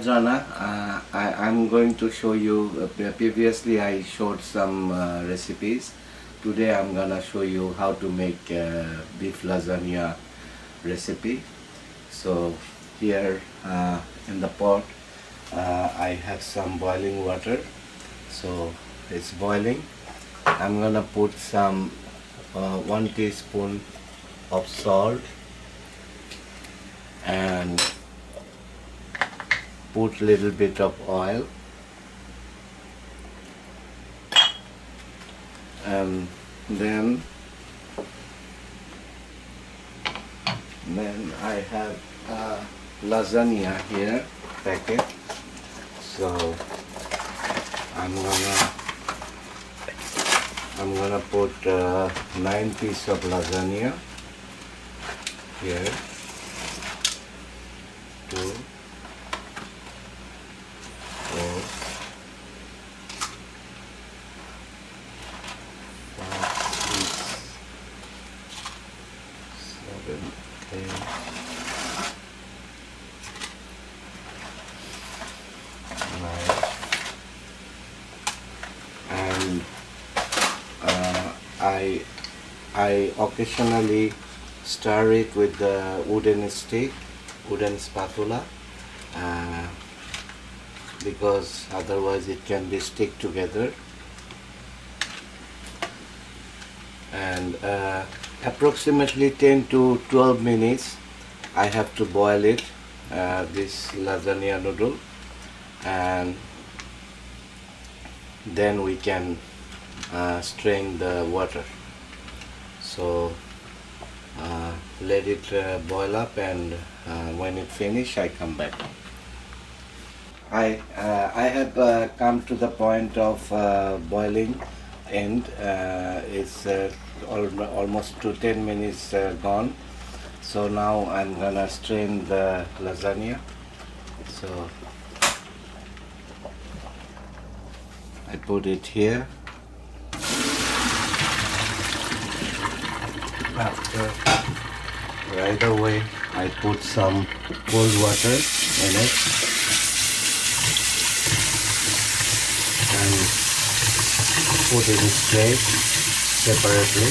Jana. I'm going to show you, previously I showed some recipes. Today I'm gonna show you how to make beef lasagna recipe. So here in the pot I have some boiling water. So it's boiling. I'm gonna put some 1 teaspoon of salt and put little bit of oil, and then I have lasagna here packet. So I'm gonna put 9 pieces of lasagna here. 2, 4, 5, 6, 7, 8, 9, and I occasionally stir it with the wooden spatula, because otherwise it can be stick together. And approximately 10 to 12 minutes I have to boil it, this lasagna noodle, and then we can strain the water. So let it boil up, and when it finish I come back. I have come to the point of boiling end. It's almost to 10 minutes gone. So now I'm gonna strain the lasagna. So I put it here. After, right away I put some cold water in it and put it straight separately.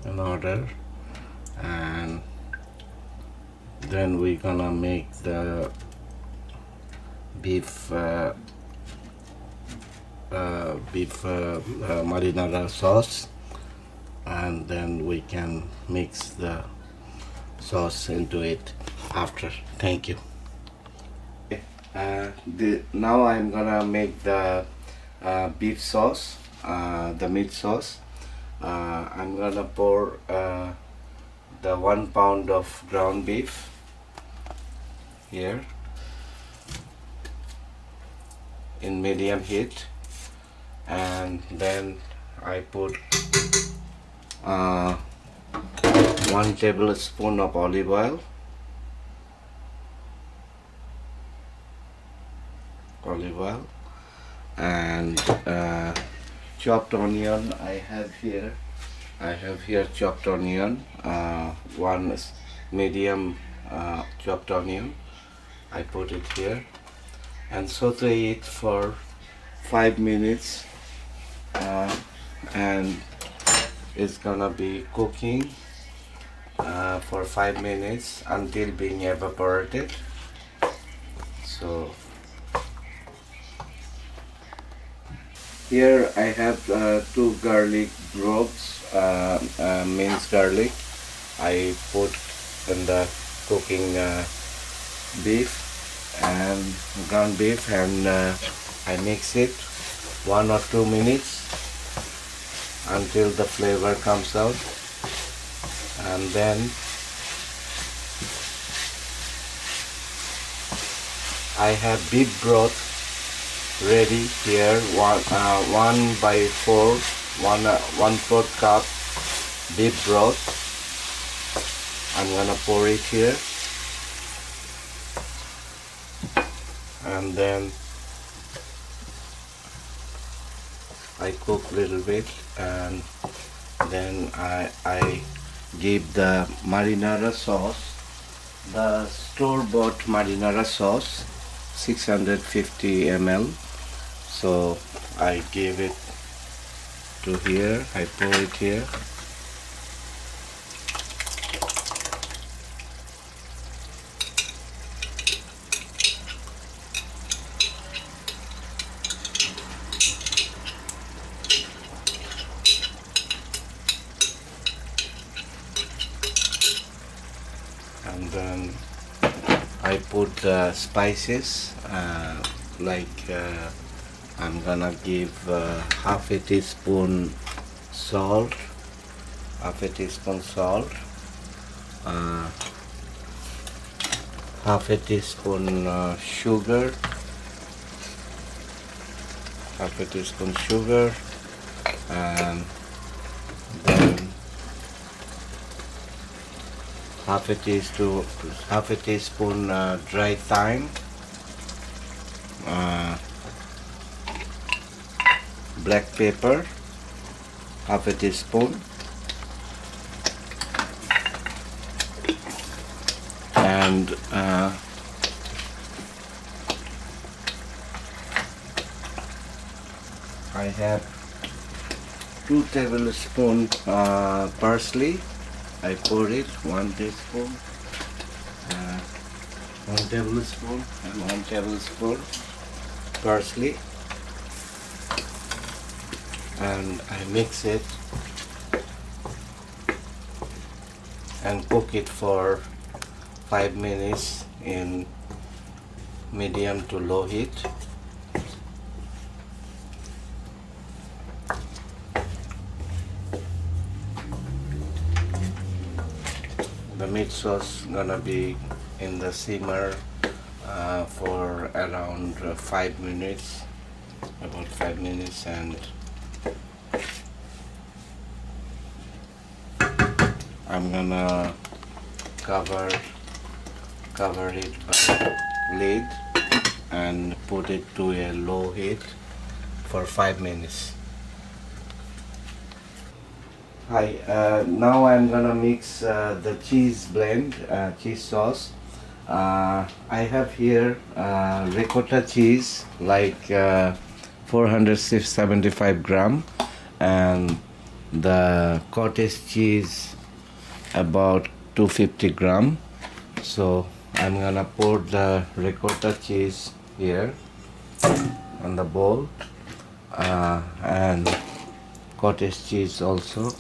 In order, and then we're gonna make the beef marinara sauce, and then we can mix the sauce into it after. Thank you. Now I'm gonna make the beef sauce, the meat sauce. I'm gonna pour the 1 pound of ground beef here in medium heat, and then I put 1 tablespoon of olive oil, and chopped onion. I have here chopped onion, 1 medium chopped onion. I put it here and saute it for 5 minutes, and it's gonna be cooking for 5 minutes until being evaporated. So here I have 2 garlic cloves, minced garlic. I put in the cooking beef and ground beef, and I mix it 1 or 2 minutes until the flavor comes out, and then I have beef broth ready here, 1/4 cup beef broth. I'm gonna pour it here, and then I cook little bit, and then I give the marinara sauce, the store-bought marinara sauce, 650 ml. So I give it to here, I pour it here. And then I put spices, I'm gonna give half a teaspoon salt, uh, half a teaspoon sugar, and then half a teaspoon dry thyme, black pepper, half a teaspoon, and I have 2 tablespoons parsley. I pour it 1 teaspoon, 1 tablespoon, and 1 tablespoon parsley, and I mix it and cook it for 5 minutes in medium to low heat. The meat sauce gonna be in the simmer for around 5 minutes, about 5 minutes, and I'm gonna cover it by lid and put it to a low heat for 5 minutes. Hi, now I'm gonna mix the cheese blend, cheese sauce. I have here ricotta cheese, like 475 gram, and the cottage cheese about 250 gram. So I'm gonna pour the ricotta cheese here on the bowl, and cottage cheese also,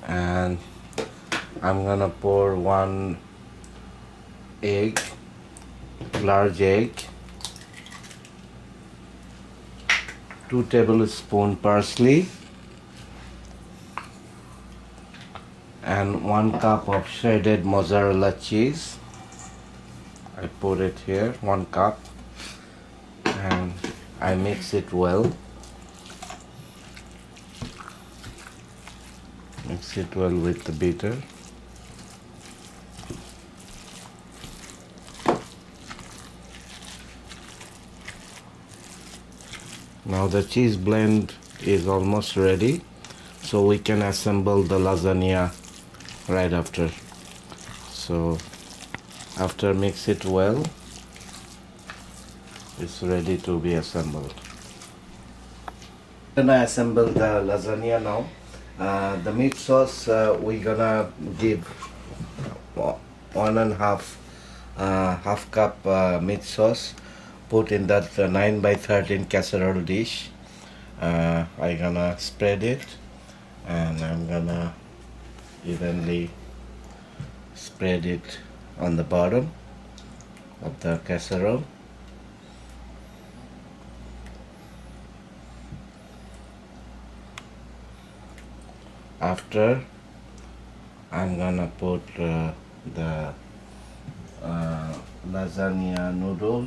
and I'm gonna pour 1 egg, large egg, 2 tablespoons parsley, and 1 cup of shredded mozzarella cheese. I put it here, 1 cup, and I mix it well. Mix it well with the beater. Now the cheese blend is almost ready, so we can assemble the lasagna right after. So after mix it well, it's ready to be assembled. Gonna assemble the lasagna now. The meat sauce we're gonna give 1.5 cup meat sauce. Put in that 9x13 casserole dish. I'm gonna spread it, and I'm gonna evenly spread it on the bottom of the casserole. After, I'm gonna put the lasagna noodle,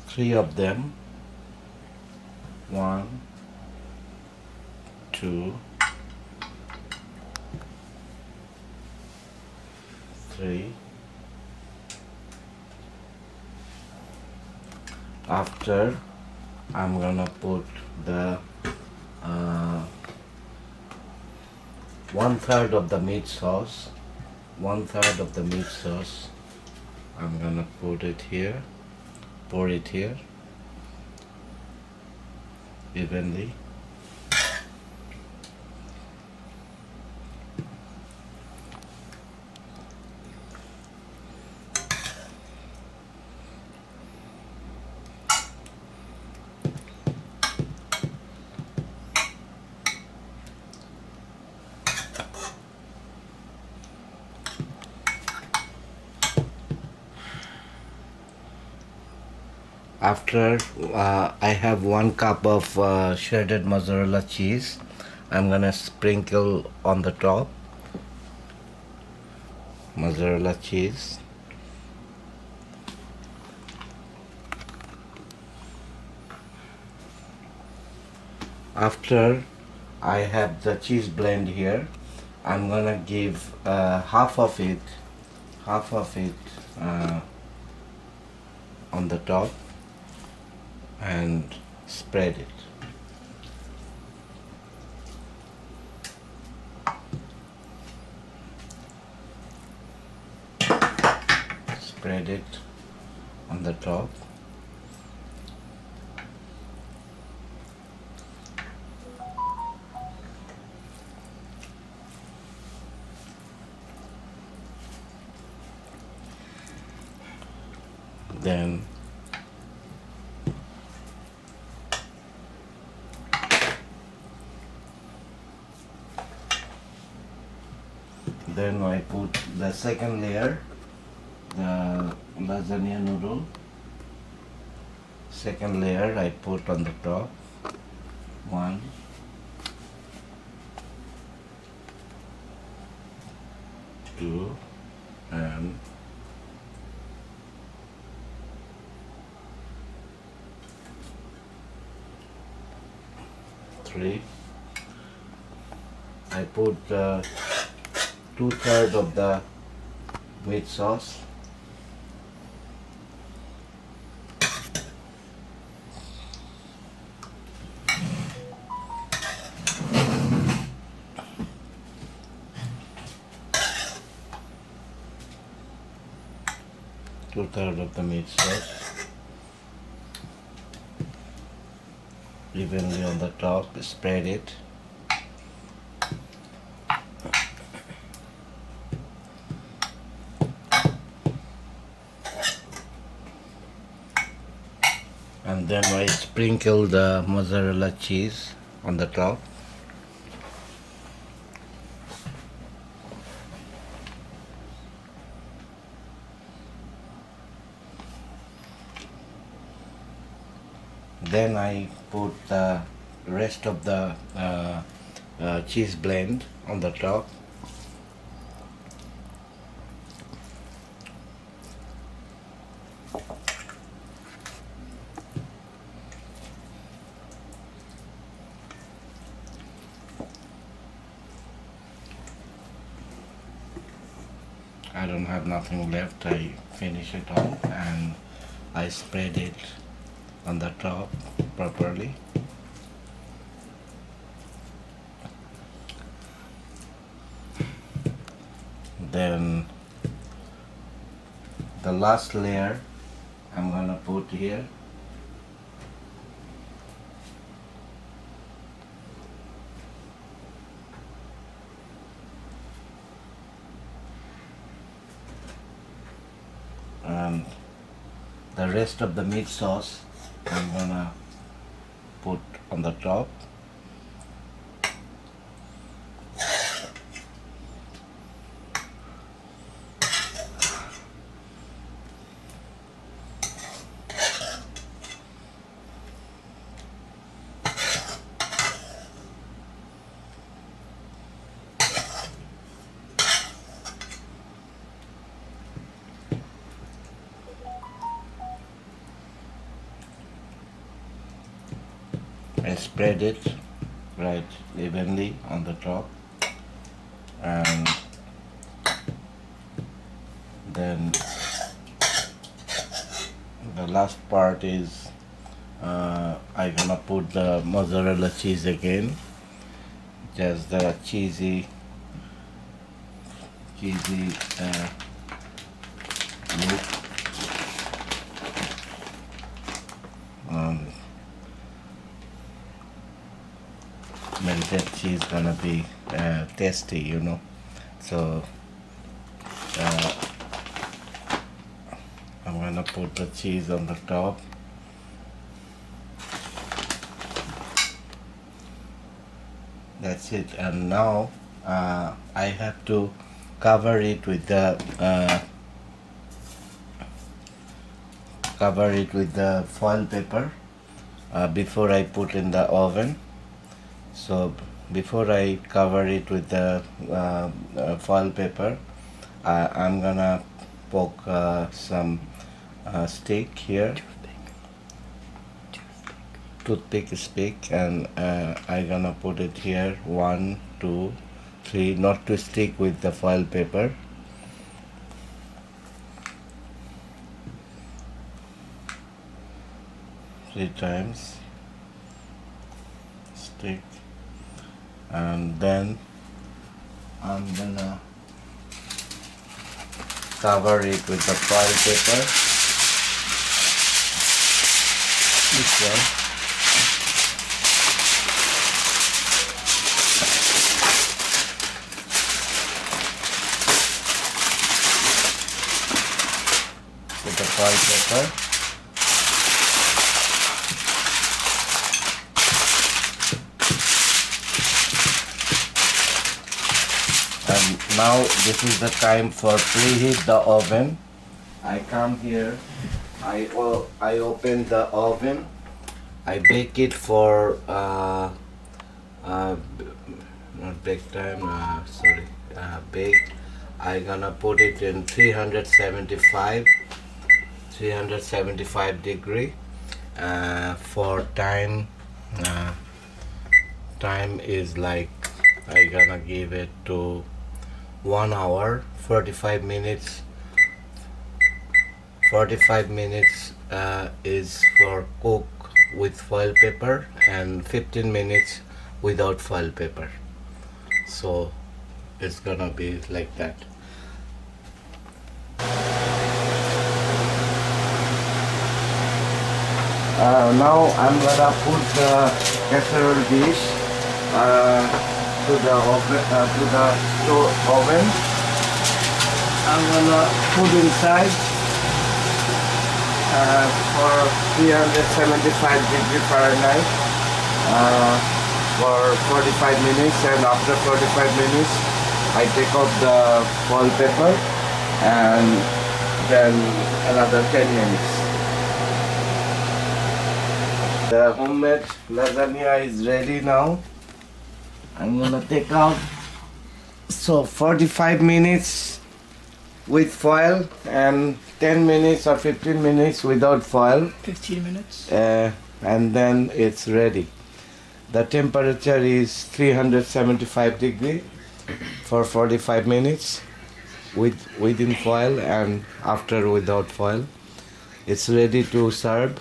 3 of them, 1, 2, 3. After, I'm gonna put the 1/3 of the meat sauce. 1/3 of the meat sauce. I'm gonna put it here. Pour it here evenly. After I have 1 cup of shredded mozzarella cheese, I'm gonna sprinkle on the top mozzarella cheese. After I have the cheese blend here, I'm gonna give half of it on the top and spread it. Spread it on the top. Then I put the second layer, the lasagna noodle. Second layer I put on the top. 1, 2, and 3. I put 2/3 of the meat sauce. Two-thirds of the meat sauce evenly on the top. Spread it. And then I sprinkle the mozzarella cheese on the top. Then I put the rest of the cheese blend on the top. I don't have nothing left. I finish it off and I spread it on the top properly. Then the last layer I'm gonna put here. And the rest of the meat sauce I'm gonna put on the top. I spread it right evenly on the top, and then the last part is I'm gonna put the mozzarella cheese again. Just the cheesy look. Melted cheese gonna be tasty, you know. So I'm gonna put the cheese on the top. That's it. And now I have to cover it with the foil paper before I put in the oven. So before I cover it with the foil paper, I'm gonna poke some stick here, toothpick stick, and I'm gonna put it here, 1 2 3, not to stick with the foil paper. Three times stick, and then I'm gonna cover it with the foil paper. This way. With the foil paper. And now this is the time for preheat the oven. I come here, I open the oven, I bake it for not bake time, bake. I gonna put it in 375 degree for time. Time is like, I gonna give it to 1 hour 45 minutes. 45 minutes is for cook with foil paper, and 15 minutes without foil paper. So it's gonna be like that. Now I'm gonna put the casserole dish to the store oven. I'm gonna put inside for 375 degree Fahrenheit for 45 minutes, and after 45 minutes I take off the foil paper, and then another 10 minutes. The homemade lasagna is ready now. I'm gonna take out. So 45 minutes with foil and 10 minutes or 15 minutes without foil. 15 minutes. And then it's ready. The temperature is 375 degree for 45 minutes within foil, and after without foil. It's ready to serve,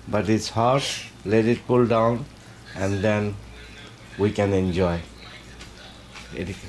but it's hot. Let it cool down, and then we can enjoy.